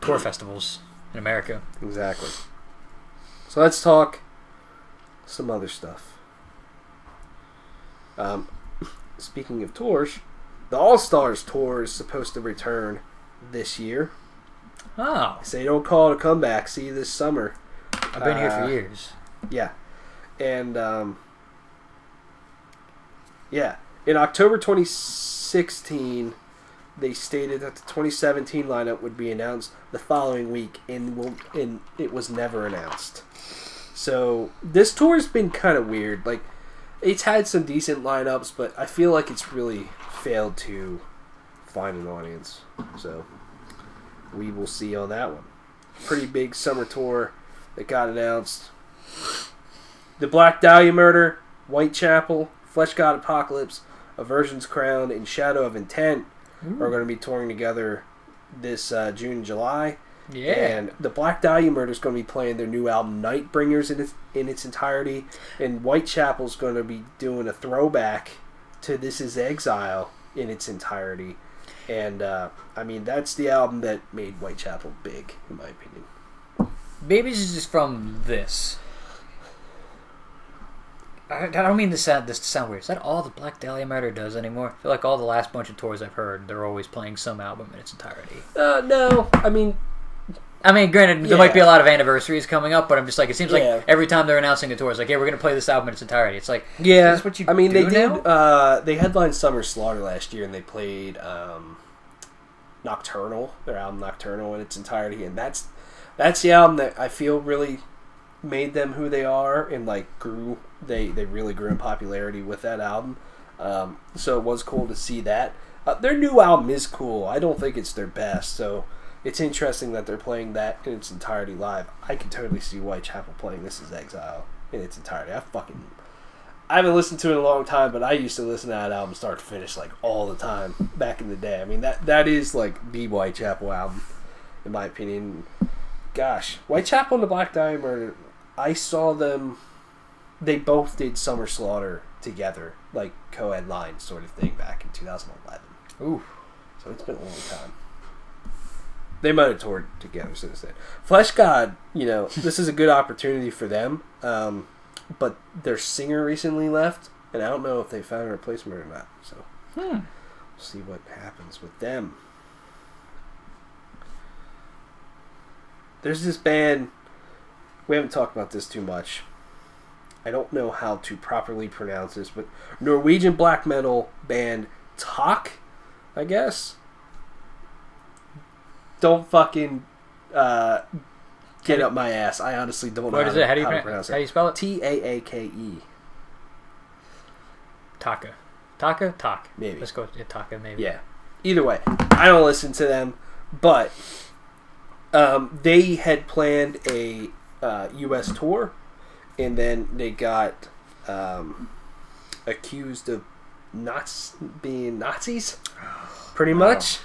tour festivals in America. Exactly. So let's talk some other stuff. Speaking of tours, the All-Stars Tour is supposed to return this year. Oh. Say don't call it a comeback. See you this summer. I've been here for years. Yeah. And, in October 2016, they stated that the 2017 lineup would be announced the following week, and it was never announced. So this tour's been kind of weird. Like, it's had some decent lineups, but I feel like it's really failed to find an audience. So we will see on that one. Pretty big summer tour that got announced. The Black Dahlia Murder, Whitechapel, Flesh God Apocalypse, Aversion's Crown, and Shadow of Intent are going to be touring together this June and July. Yeah. And the Black Dahlia Murder is going to be playing their new album Nightbringers in its entirety. And Whitechapel's going to be doing a throwback to This Is Exile in its entirety. And, that's the album that made Whitechapel big, in my opinion. Maybe this is from this. I don't mean this to sound weird. Is that all the Black Dahlia Murder does anymore? I feel like all the last bunch of tours I've heard, they're always playing some album in its entirety. No. Granted, there might be a lot of anniversaries coming up, but I'm just like, it seems like every time they're announcing a tour, it's like, yeah, we're going to play this album in its entirety. It's like, is this what you do they now? did. They headlined Summer Slaughter last year, and they played Nocturnal, their album Nocturnal in its entirety, and that's the album that I feel really made them who they are, and grew. They really grew in popularity with that album. So it was cool to see that. Their new album is cool. I don't think it's their best, so it's interesting that they're playing that in its entirety live. I can totally see Whitechapel playing This Is Exile in its entirety. I haven't listened to it in a long time, but I used to listen to that album start to finish all the time back in the day. I mean, that is the Whitechapel album, in my opinion. Gosh, Whitechapel and the Black Dahlia Murder, I saw them. They both did Summer Slaughter together, co-headline sort of thing back in 2011. Ooh. So it's been a long time. They might have toured together since then. Flesh God, this is a good opportunity for them, but their singer recently left, and I don't know if they found a replacement or not. So we'll see what happens with them. There's this band, we haven't talked about this too much. I don't know how to properly pronounce this, but Norwegian black metal band Tak, I guess. Don't fucking get up my ass. I honestly don't know how to pronounce it. How do you spell it? Taake. Taka. Taka? Tak. Maybe. Let's go with Taka, maybe. Yeah. Either way, I don't listen to them, but they had planned a U.S. tour, and then they got accused of being Nazis, pretty much,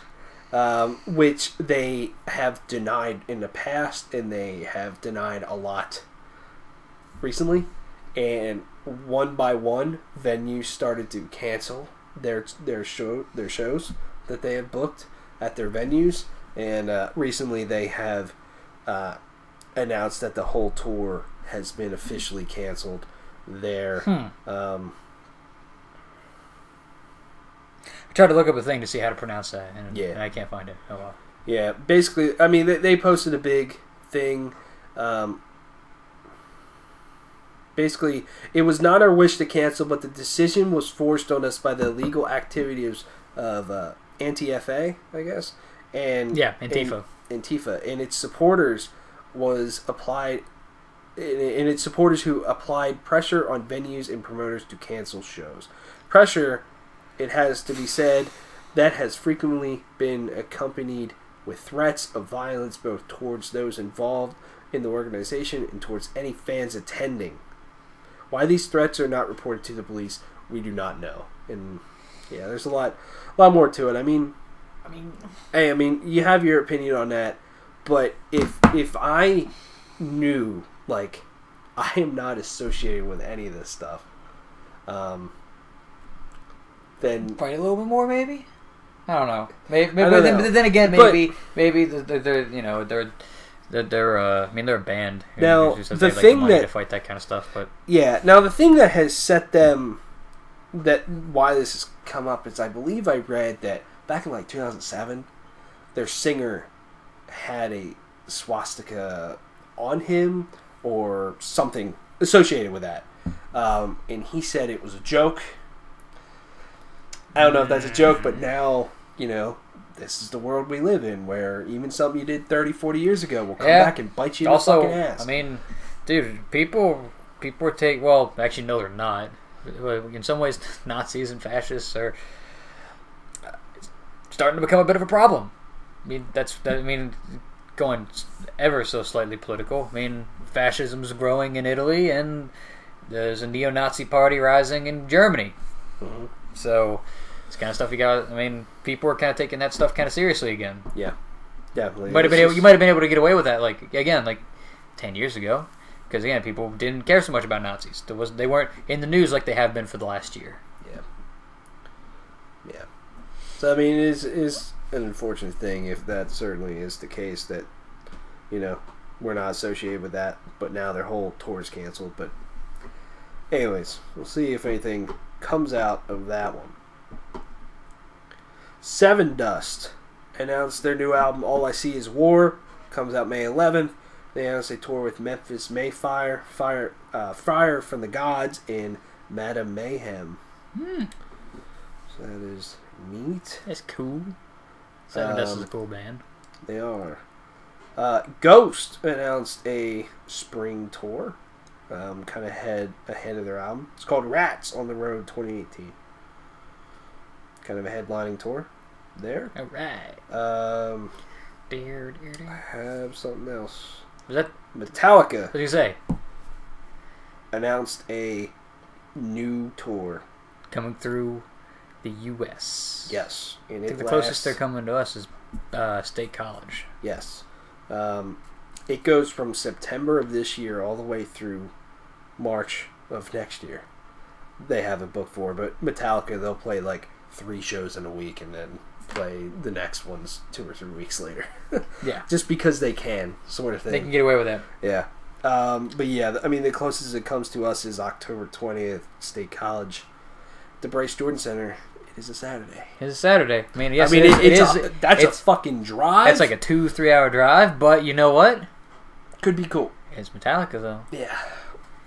which they have denied in the past, and they have denied a lot recently. And one by one, venues started to cancel their shows that they have booked at their venues, and recently they have announced that the whole tour has been officially canceled there. I tried to look up a thing to see how to pronounce that, and I can't find it. Oh well. Yeah, basically, I mean, they posted a big thing. Basically, it was not our wish to cancel, but the decision was forced on us by the illegal activities of Anti-FA, I guess. And Antifa. Antifa and its supporters was applied and its supporters who applied pressure on venues and promoters to cancel shows. Pressure, it has to be said, that has frequently been accompanied with threats of violence both towards those involved in the organization and towards any fans attending. Why these threats are not reported to the police, we do not know. And yeah, there's a lot more to it. I mean, you have your opinion on that, but if I knew, like, I am not associated with any of this stuff, then probably a little bit more, maybe. I don't know. Maybe, but then again, maybe they're you know they're I mean they're a band. Now who says the they like thing money that to fight that kind of stuff, but yeah. Now the thing that has set them why this has come up is I believe I read that back in like 2007, their singer had a swastika on him or something associated with that, and he said it was a joke. I don't know if that's a joke, but now, you know, this is the world we live in, where even something you did 30, 40 years ago will come back and bite you in the fucking ass. I mean, dude, people are well, actually, no, they're not. In some ways, Nazis and fascists are starting to become a bit of a problem. I mean, going ever so slightly political. I mean, fascism's growing in Italy, and there's a neo-Nazi party rising in Germany. Mm-hmm. So it's kind of stuff you got. I mean, people are kind of taking that stuff kind of seriously again. Yeah, definitely. You might have been able to get away with that, like 10 years ago, because again, people didn't care so much about Nazis. They weren't in the news like they have been for the last year. Yeah. So I mean, it is an unfortunate thing if that certainly is the case that, you know, we're not associated with that, but now their whole tour is canceled. But anyways, we'll see if anything comes out of that one. Seven Dust announced their new album All I See Is War. Comes out May 11th. They announced a tour with Memphis Mayfire, Friar from the Gods, and Madam Mayhem. So that is neat. That's cool. Seven Dust is a cool band. They are. Ghost announced a spring tour. Kind of ahead of their album. It's called Rats on the Road 2018. Kind of a headlining tour there. All right. I have something else. Was that Metallica? What did you say? Announced a new tour coming through the U.S. Yes, and I think the closest they're coming to us is State College. Yes, it goes from September of this year all the way through March of next year. They have a book for, but Metallica, they'll play like 3 shows in a week and then play the next ones 2 or 3 weeks later. Yeah, just because they can, sort of thing. They can get away with that. Yeah, but yeah, I mean, the closest it comes to us is October 20th, State College, the Bryce Jordan Center. It is a Saturday. It's a Saturday. I mean, yes, that's a fucking drive. That's like a 2-3 hour drive, but you know what? Could be cool. It's Metallica, though. Yeah.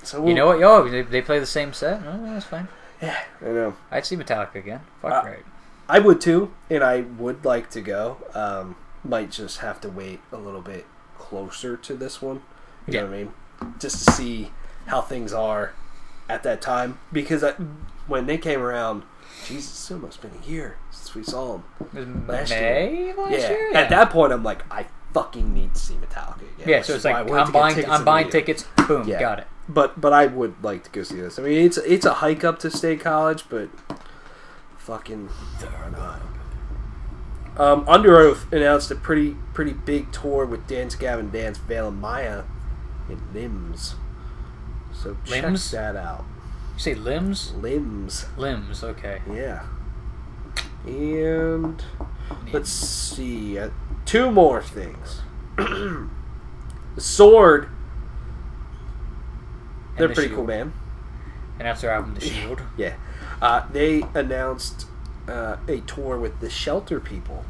So you know what? Yo, they play the same set. Oh, that's fine. Yeah, I know. I'd see Metallica again. Fuck right. I would too, and I would like to go. Might just have to wait a little bit closer to this one. You know what I mean? Just to see how things are at that time. Because when they came around, Jesus, it's almost been a year since we saw them. Last year. Yeah. At that point, I'm like, I fucking need to see Metallica again. Yeah, so it's like, I'm buying tickets. Boom, got it. But I would like to go see this. I mean, it's a hike up to State College, but fucking Under Oath announced a pretty big tour with Dance Gavin Dance, Veil and Maya, and Limbs. So check that out. You say Limbs? Limbs. Limbs, okay. Yeah. And let's see, 2 more things. The Sword. They're a pretty cool band. And that's their album, The Shield. Yeah. They announced a tour with the Shelter People,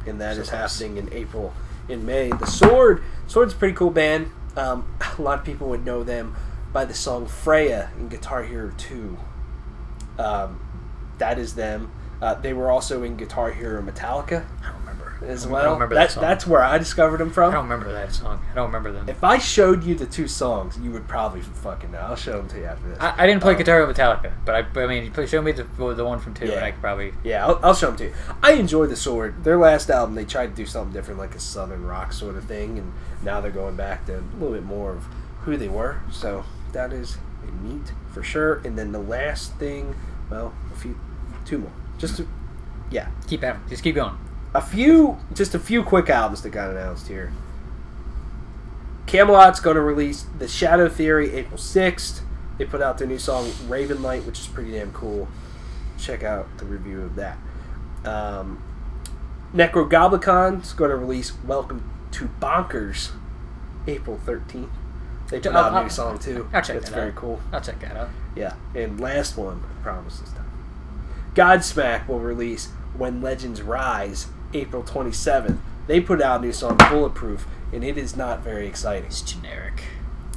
and that is happening in April, in May. The Sword's a pretty cool band. A lot of people would know them by the song Freya in Guitar Hero 2. That is them. They were also in Guitar Hero Metallica. I don't remember. as I well. don't remember that song. That's where I discovered them from. I don't remember that song. I don't remember them. If I showed you the two songs, you would probably fucking know. I'll show them to you after this. I didn't play guitar with Metallica, but I mean, show me the one from 2, and I could probably... Yeah, I'll show them to you. I enjoy The Sword. Their last album, they tried to do something different, like a southern rock sort of thing, and now they're going back to a little bit more of who they were. So that is neat for sure. And then the last thing, well, two more. Just keep going. a few quick albums that got announced here. Camelot's going to release The Shadow Theory April 6th. They put out their new song Raven Light, which is pretty damn cool. Check out the review of that. Necrogoblicon's going to release Welcome to Bonkers April 13th. They put out a new song too. I'll check That's that very out. cool. I'll check that out. Yeah. And last one, I promise this time. Godsmack will release When Legends Rise April 27th. They put out a new song, Bulletproof, and it is not very exciting. It's generic.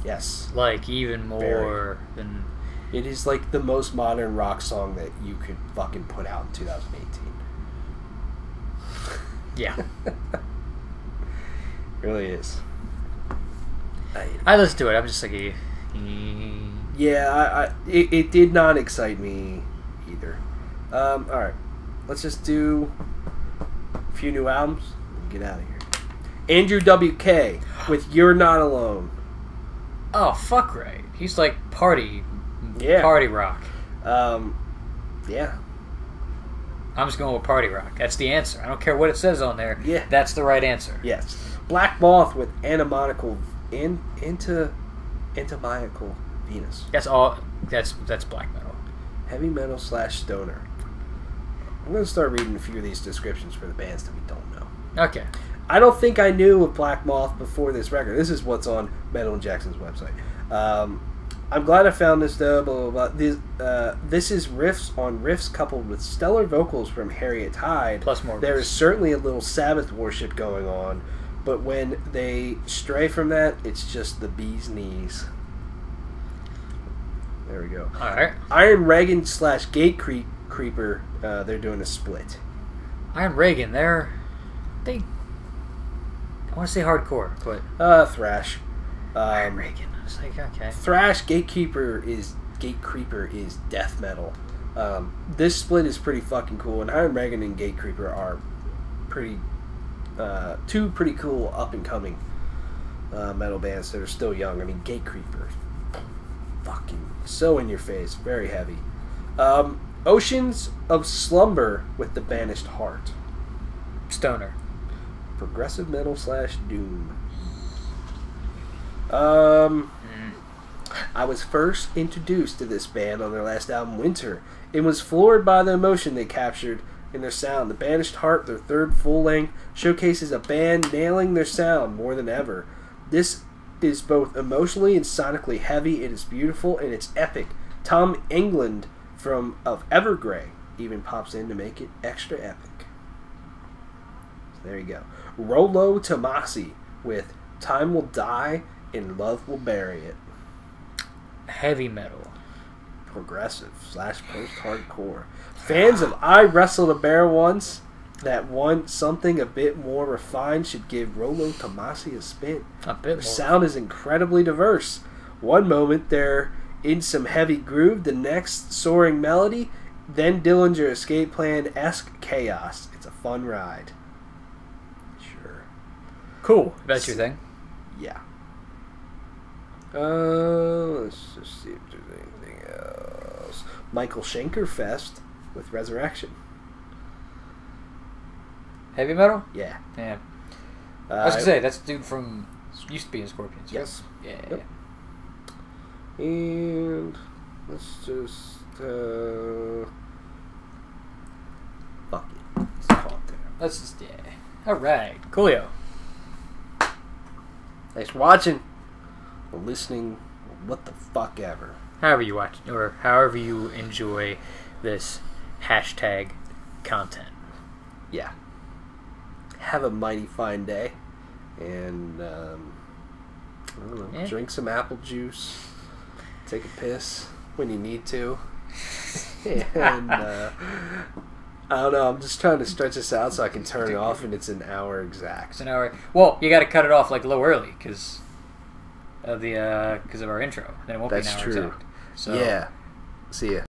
Yes. Like, even more than... It is like the most modern rock song that you could fucking put out in 2018. Yeah. Really is. I listened to it. I'm just like... Yeah, it did not excite me either. Alright. Let's just do a few new albums and get out of here. Andrew WK with You're Not Alone. Oh, fuck right. He's like party rock. Yeah. I'm just going with party rock. That's the answer. I don't care what it says on there. Yeah. That's the right answer. Yes. Black Moth with Antimonical Venus. That's all. That's black metal. Heavy metal / stoner. I'm going to start reading a few of these descriptions for the bands that we don't know. Okay. I don't think I knew of Black Moth before this record. This is what's on Metal Injection's website. I'm glad I found this, though. Blah, blah, blah. This is riffs on riffs coupled with stellar vocals from Harriet Hyde. Plus more. There is certainly a little Sabbath worship going on, but when they stray from that, it's just the bee's knees. There we go. All right. Iron Reagan / Gate Creeper. They're doing a split. Iron Reagan. I want to say hardcore, but thrash. Iron Reagan. I was like, okay. Thrash. Gatekeeper is death metal. This split is pretty fucking cool, and Iron Reagan and Gatekeeper are two pretty cool up and coming metal bands that are still young. I mean, Gatekeeper, fucking so in your face, very heavy. Oceans of Slumber with The Banished Heart. Stoner. Progressive metal / doom. I was first introduced to this band on their last album, Winter, and was floored by the emotion they captured in their sound. The Banished Heart, their third full length, showcases a band nailing their sound more than ever. This is both emotionally and sonically heavy. It is beautiful and it's epic. Tom England of Evergrey even pops in to make it extra epic. So there you go. Rollo Tomasi with Time Will Die and Love Will Bury It. Heavy metal. Progressive / post-hardcore. Fans of I Wrestled a Bear Once that want something a bit more refined should give Rollo Tomasi a spin. Their sound is incredibly diverse. One moment they're in some heavy groove, the next soaring melody, then Dillinger Escape Plan-esque chaos. It's a fun ride. Sure. Cool. That's your thing? Yeah. Let's just see if there's anything else. Michael Schenkerfest with Resurrection. Heavy metal? Yeah. Yeah. I was going to say, that's the dude from... used to be in Scorpions. Yes. Yeah. Yep. And let's just... fuck it. Let's call it there. Let's just... Yeah. Alright. Coolio. Thanks for watching. Or listening. Or what the fuck ever. However you watch, or however you enjoy this hashtag content. Yeah. Have a mighty fine day. And, I don't know, drink some apple juice. Take a piss when you need to. And, I don't know. I'm just trying to stretch this out so I can turn it off, and it's an hour exact. It's an hour. Well, you got to cut it off like a little early because of our intro. Then it won't be an hour exact. So Yeah. See ya.